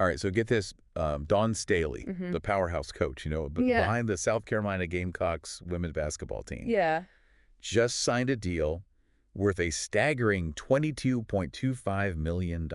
All right, so get this, Dawn Staley, Hmm. the powerhouse coach, Yeah. behind the South Carolina Gamecocks women's basketball team, Yeah. just signed a deal worth a staggering $22.25 million.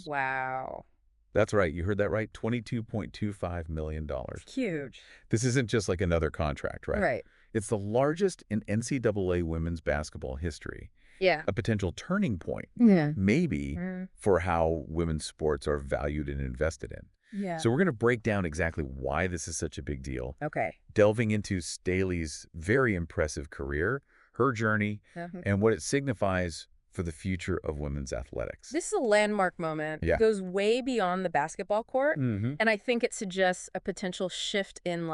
Wow. That's right, you heard that right, $22.25 million. It's huge. This isn't just like another contract, right? Right. It's the largest in NCAA women's basketball history, Yeah. a potential turning point, Yeah. maybe, Mm. for how women's sports are valued and invested in. Yeah. So we're going to break down exactly why this is such a big deal, Okay. delving into Staley's very impressive career, her journey, Mhm. and what it signifies for the future of women's athletics. This is a landmark moment. It Yeah. goes way beyond the basketball court, Mm-hmm. and I think it suggests a potential shift in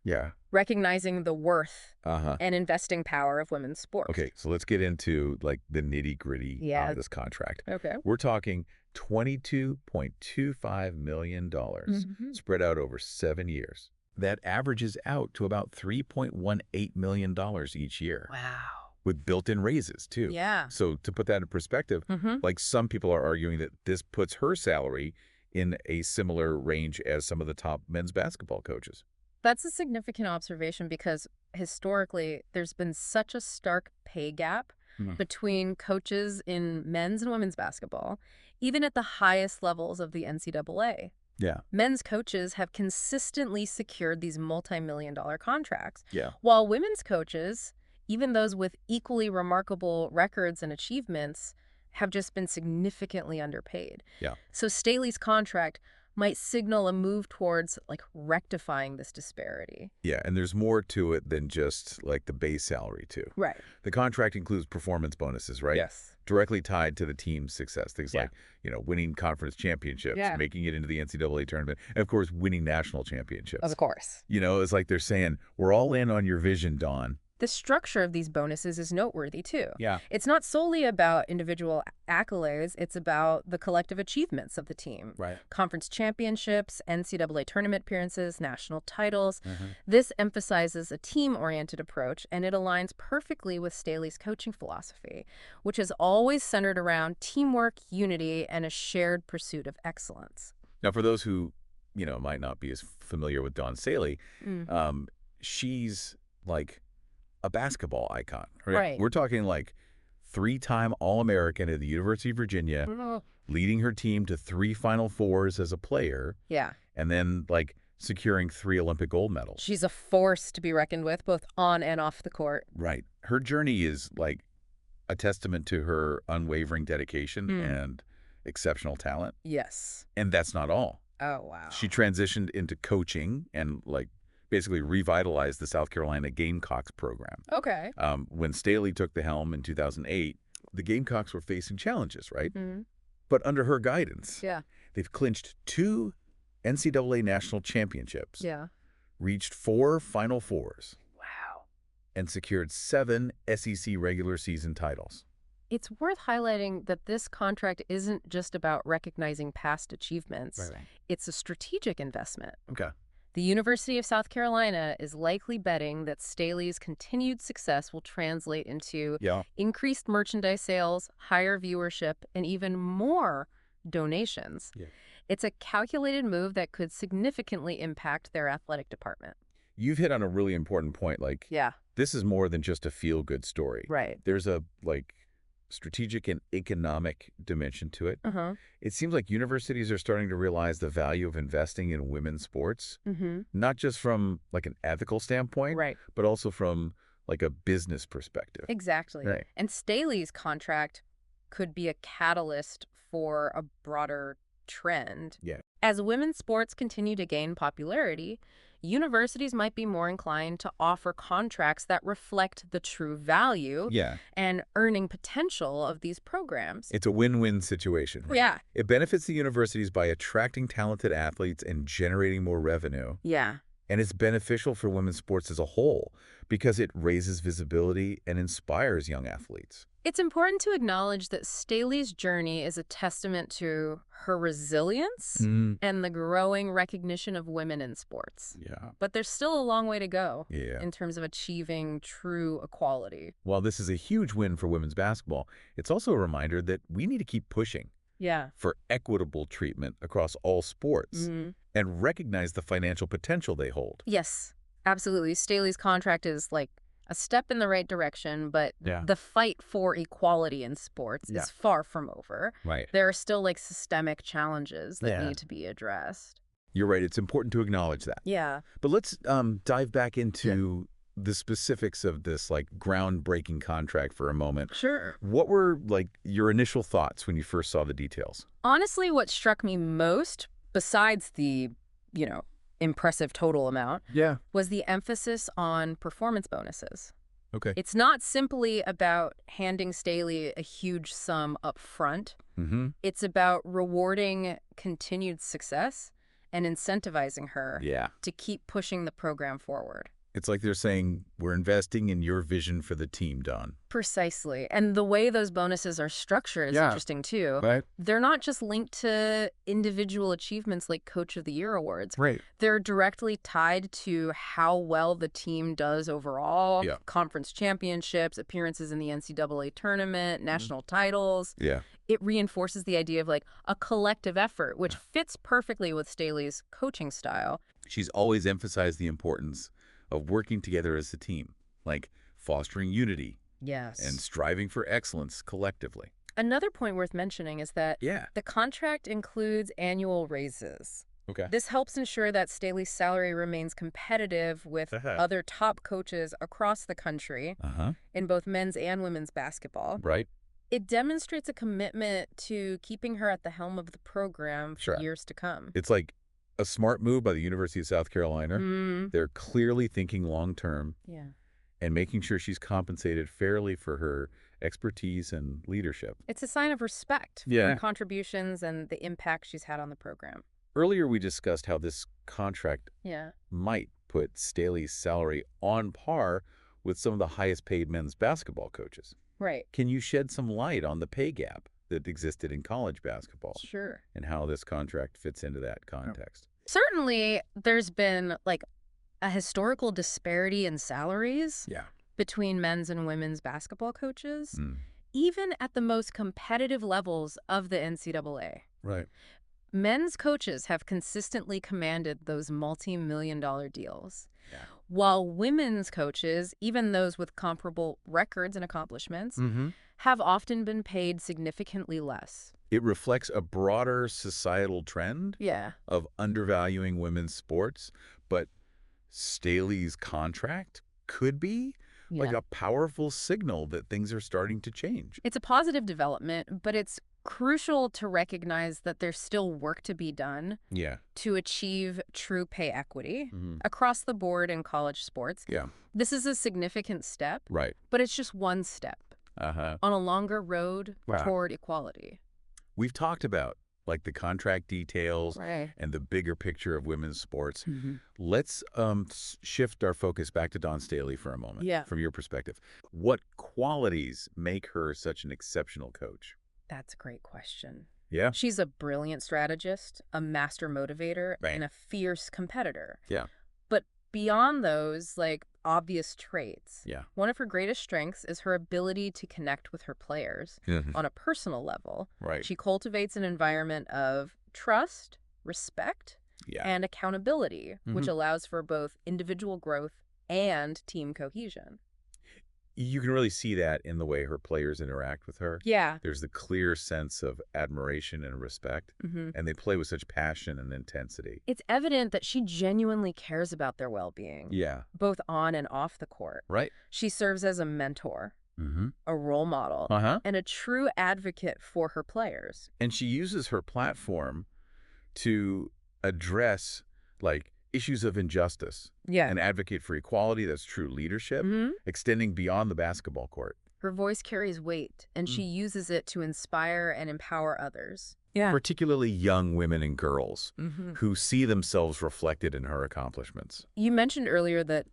Yeah. recognizing the worth Uh-huh. and investing power of women's sports. Okay, so let's get into like the nitty-gritty Yeah. of this contract. Okay. We're talking $22.25 million Hmm. spread out over 7 years. That averages out to about $3.18 million each year, Wow. with built-in raises too. Yeah. So to put that in perspective, Hmm. like some people are arguing that this puts her salary in a similar range as some of the top men's basketball coaches. That's a significant observation because historically there's been such a stark pay gap Hmm. between coaches in men's and women's basketball, even at the highest levels of the NCAA. Yeah. Men's coaches have consistently secured these multi-million-dollar contracts, Yeah. while women's coaches, even those with equally remarkable records and achievements, have just been significantly underpaid. Yeah. So Staley's contract might signal a move towards rectifying this disparity. Yeah, and there's more to it than just like the base salary too. Right. The contract includes performance bonuses, right? Yes. Directly tied to the team's success. Things Yeah. like, winning conference championships, Yeah. making it into the NCAA tournament, and of course, winning national championships. Of course. It's like they're saying, we're all in on your vision, Dawn. The structure of these bonuses is noteworthy, too. Yeah. It's not solely about individual accolades, it's about the collective achievements of the team. Right. Conference championships, NCAA tournament appearances, national titles. Mhm. This emphasizes a team-oriented approach, and it aligns perfectly with Staley's coaching philosophy, which is always centered around teamwork, unity, and a shared pursuit of excellence. Now, for those who, might not be as familiar with Dawn Staley, she's like a basketball icon, right? Right. We're talking like 3-time All-American at the University of Virginia, leading her team to 3 Final Fours as a player, Yeah. and then like securing 3 Olympic gold medals. She's a force to be reckoned with, both on and off the court. Right. Her journey is like a testament to her unwavering dedication and exceptional talent. Yes. And that's not all. Oh, wow. She transitioned into coaching and like basically revitalized the South Carolina Gamecocks program. Okay. When Staley took the helm in 2008, the Gamecocks were facing challenges, right? Mm-hmm. But under her guidance, Yeah. they've clinched 2 NCAA national championships, Yeah. reached 4 Final Fours, Wow. and secured 7 SEC regular season titles. It's worth highlighting that this contract isn't just about recognizing past achievements. Right. It's a strategic investment. Okay. The University of South Carolina is likely betting that Staley's continued success will translate into Yeah. increased merchandise sales, higher viewership, and even more donations. Yeah. It's a calculated move that could significantly impact their athletic department. You've hit on a really important point. Like, Yeah. this is more than just a feel-good story. Right. There's a strategic and economic dimension to it. Uh-huh. It seems like universities are starting to realize the value of investing in women's sports, Mm-hmm. not just from like an ethical standpoint, Right. but also from like a business perspective. Exactly. Right. And Staley's contract could be a catalyst for a broader trend. Yeah. As women's sports continue to gain popularity, universities might be more inclined to offer contracts that reflect the true value Yeah. and earning potential of these programs. It's a win-win situation. Right? Yeah. It benefits the universities by attracting talented athletes and generating more revenue. Yeah. And it's beneficial for women's sports as a whole because it raises visibility and inspires young athletes. It's important to acknowledge that Staley's journey is a testament to her resilience and the growing recognition of women in sports. Yeah. But there's still a long way to go Yeah. in terms of achieving true equality. While this is a huge win for women's basketball, it's also a reminder that we need to keep pushing. Yeah. for equitable treatment across all sports and recognize the financial potential they hold. Yes, absolutely. Staley's contract is like a step in the right direction, but Yeah. the fight for equality in sports is far from over. Right. There are still like systemic challenges that Yeah. need to be addressed. You're right. It's important to acknowledge that. Yeah. But let's dive back into the specifics of this like groundbreaking contract for a moment. Sure. What were like your initial thoughts when you first saw the details? Honestly, what struck me most, besides the, impressive total amount, was the emphasis on performance bonuses. Okay. It's not simply about handing Staley a huge sum up front. It's about rewarding continued success and incentivizing her to keep pushing the program forward. It's like they're saying, we're investing in your vision for the team, Don. Precisely. And the way those bonuses are structured is interesting, too. Right. They're not just linked to individual achievements like Coach of the Year awards. Right. They're directly tied to how well the team does overall, conference championships, appearances in the NCAA tournament, national titles. Yeah. It reinforces the idea of like a collective effort, which fits perfectly with Staley's coaching style. She's always emphasized the importance of working together as a team, like fostering unity Yes. and striving for excellence collectively. Another point worth mentioning is that the contract includes annual raises. Okay. This helps ensure that Staley's salary remains competitive with other top coaches across the country in both men's and women's basketball. Right. It demonstrates a commitment to keeping her at the helm of the program for years to come. It's like a smart move by the University of South Carolina. They're clearly thinking long-term and making sure she's compensated fairly for her expertise and leadership. It's a sign of respect for her contributions and the impact she's had on the program. Earlier, we discussed how this contract might put Staley's salary on par with some of the highest-paid men's basketball coaches. Right. Can you shed some light on the pay gap that existed in college basketball? Sure. And how this contract fits into that context? Certainly, there's been like a historical disparity in salaries between men's and women's basketball coaches, even at the most competitive levels of the NCAA. Right. Men's coaches have consistently commanded those multi-million-dollar deals, while women's coaches, even those with comparable records and accomplishments, have often been paid significantly less. It reflects a broader societal trend of undervaluing women's sports, but Staley's contract could be like a powerful signal that things are starting to change. It's a positive development, but it's crucial to recognize that there's still work to be done to achieve true pay equity across the board in college sports. This is a significant step, but it's just one step on a longer road toward equality. We've talked about like the contract details and the bigger picture of women's sports. Let's shift our focus back to Dawn Staley for a moment. From your perspective, what qualities make her such an exceptional coach? That's a great question. Yeah. She's a brilliant strategist, a master motivator, and a fierce competitor. But beyond those, like, obvious traits, one of her greatest strengths is her ability to connect with her players on a personal level. She cultivates an environment of trust, respect, and accountability, which allows for both individual growth and team cohesion. You can really see that in the way her players interact with her. There's the clear sense of admiration and respect, and they play with such passion and intensity. It's evident that she genuinely cares about their well-being, both on and off the court. She serves as a mentor, a role model, and a true advocate for her players. And she uses her platform to address, like, issues of injustice and advocate for equality. That's true leadership, extending beyond the basketball court. Her voice carries weight, and she uses it to inspire and empower others. Particularly young women and girls who see themselves reflected in her accomplishments. You mentioned earlier that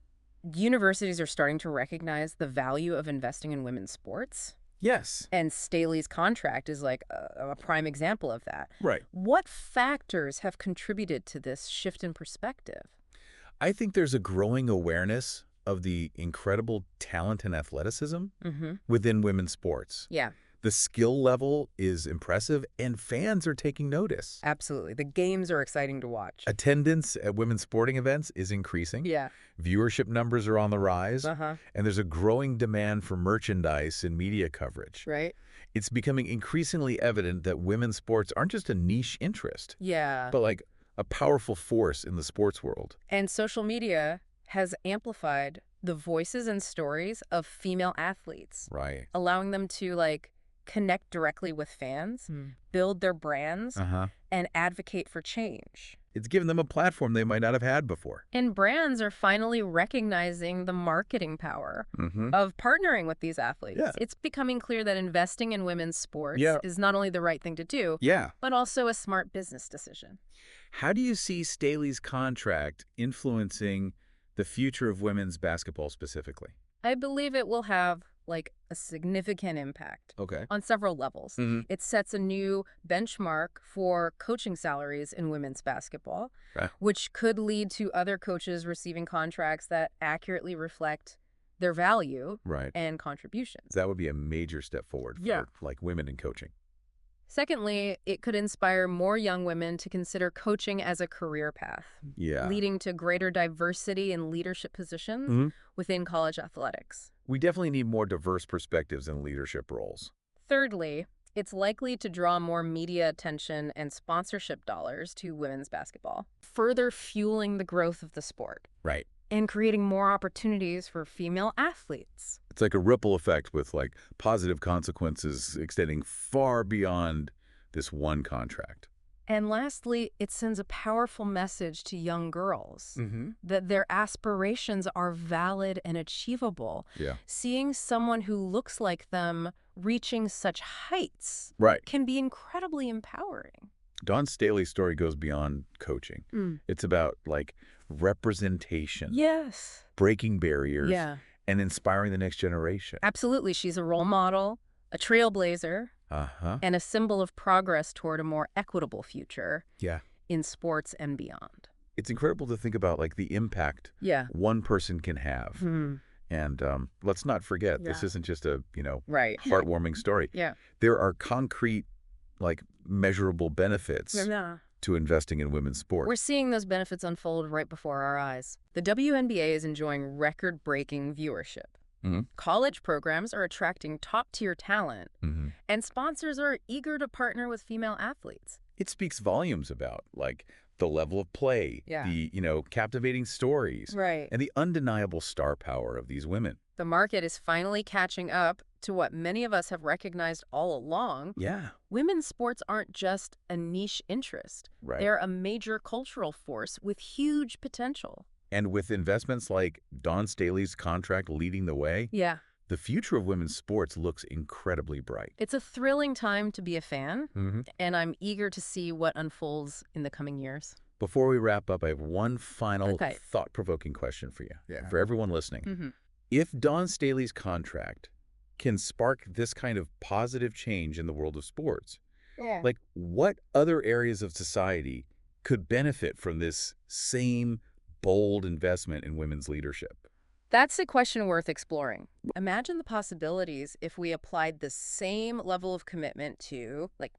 universities are starting to recognize the value of investing in women's sports. Yes. And Staley's contract is like a prime example of that. Right. What factors have contributed to this shift in perspective? I think there's a growing awareness of the incredible talent and athleticism within women's sports. The skill level is impressive, and fans are taking notice. Absolutely. The games are exciting to watch. Attendance at women's sporting events is increasing. Yeah. Viewership numbers are on the rise. Uh-huh. And there's a growing demand for merchandise and media coverage. Right. It's becoming increasingly evident that women's sports aren't just a niche interest. Yeah. But like a powerful force in the sports world. And social media has amplified the voices and stories of female athletes. Right. Allowing them to, like, connect directly with fans, build their brands, and advocate for change. It's given them a platform they might not have had before. And brands are finally recognizing the marketing power of partnering with these athletes. Yeah. It's becoming clear that investing in women's sports is not only the right thing to do, but also a smart business decision. How do you see Staley's contract influencing the future of women's basketball specifically? I believe it will have, like, a significant impact on several levels. It sets a new benchmark for coaching salaries in women's basketball, which could lead to other coaches receiving contracts that accurately reflect their value and contributions. That would be a major step forward for like women in coaching. Secondly, it could inspire more young women to consider coaching as a career path, leading to greater diversity in leadership positions within college athletics. We definitely need more diverse perspectives in leadership roles. Thirdly, it's likely to draw more media attention and sponsorship dollars to women's basketball, further fueling the growth of the sport. Right. And creating more opportunities for female athletes. It's like a ripple effect with like positive consequences extending far beyond this one contract. And lastly, it sends a powerful message to young girls that their aspirations are valid and achievable. Yeah. Seeing someone who looks like them reaching such heights can be incredibly empowering. Dawn Staley's story goes beyond coaching. It's about like representation. Yes. Breaking barriers. Yeah. And inspiring the next generation. Absolutely. She's a role model, a trailblazer, and a symbol of progress toward a more equitable future in sports and beyond. It's incredible to think about like the impact one person can have. And let's not forget, this isn't just a, heartwarming story. There are concrete, like measurable benefits to investing in women's sports. We're seeing those benefits unfold right before our eyes. The WNBA is enjoying record-breaking viewership. College programs are attracting top-tier talent, and sponsors are eager to partner with female athletes. It speaks volumes about, like, the level of play, the, captivating stories, and the undeniable star power of these women. The market is finally catching up to what many of us have recognized all along. Women's sports aren't just a niche interest. They're a major cultural force with huge potential. And with investments like Dawn Staley's contract leading the way, the future of women's sports looks incredibly bright. It's a thrilling time to be a fan, and I'm eager to see what unfolds in the coming years. Before we wrap up, I have one final thought-provoking question for you, for everyone listening. If Dawn Staley's contract can spark this kind of positive change in the world of sports, like what other areas of society could benefit from this same bold investment in women's leadership? That's a question worth exploring. Imagine the possibilities if we applied the same level of commitment to, like,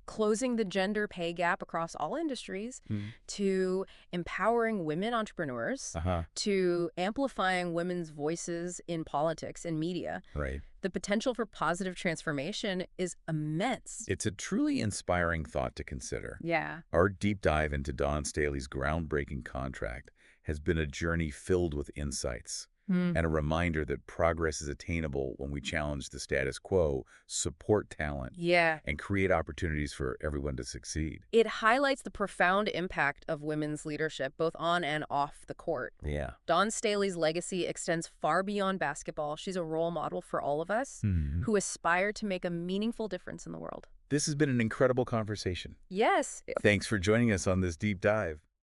closing the gender pay gap across all industries, to empowering women entrepreneurs, to amplifying women's voices in politics and media. The potential for positive transformation is immense. It's a truly inspiring thought to consider. Yeah. Our deep dive into Dawn Staley's groundbreaking contract has been a journey filled with insights and a reminder that progress is attainable when we challenge the status quo, support talent, and create opportunities for everyone to succeed. It highlights the profound impact of women's leadership, both on and off the court. Dawn Staley's legacy extends far beyond basketball. She's a role model for all of us who aspire to make a meaningful difference in the world. This has been an incredible conversation. Yes. Thanks for joining us on this deep dive.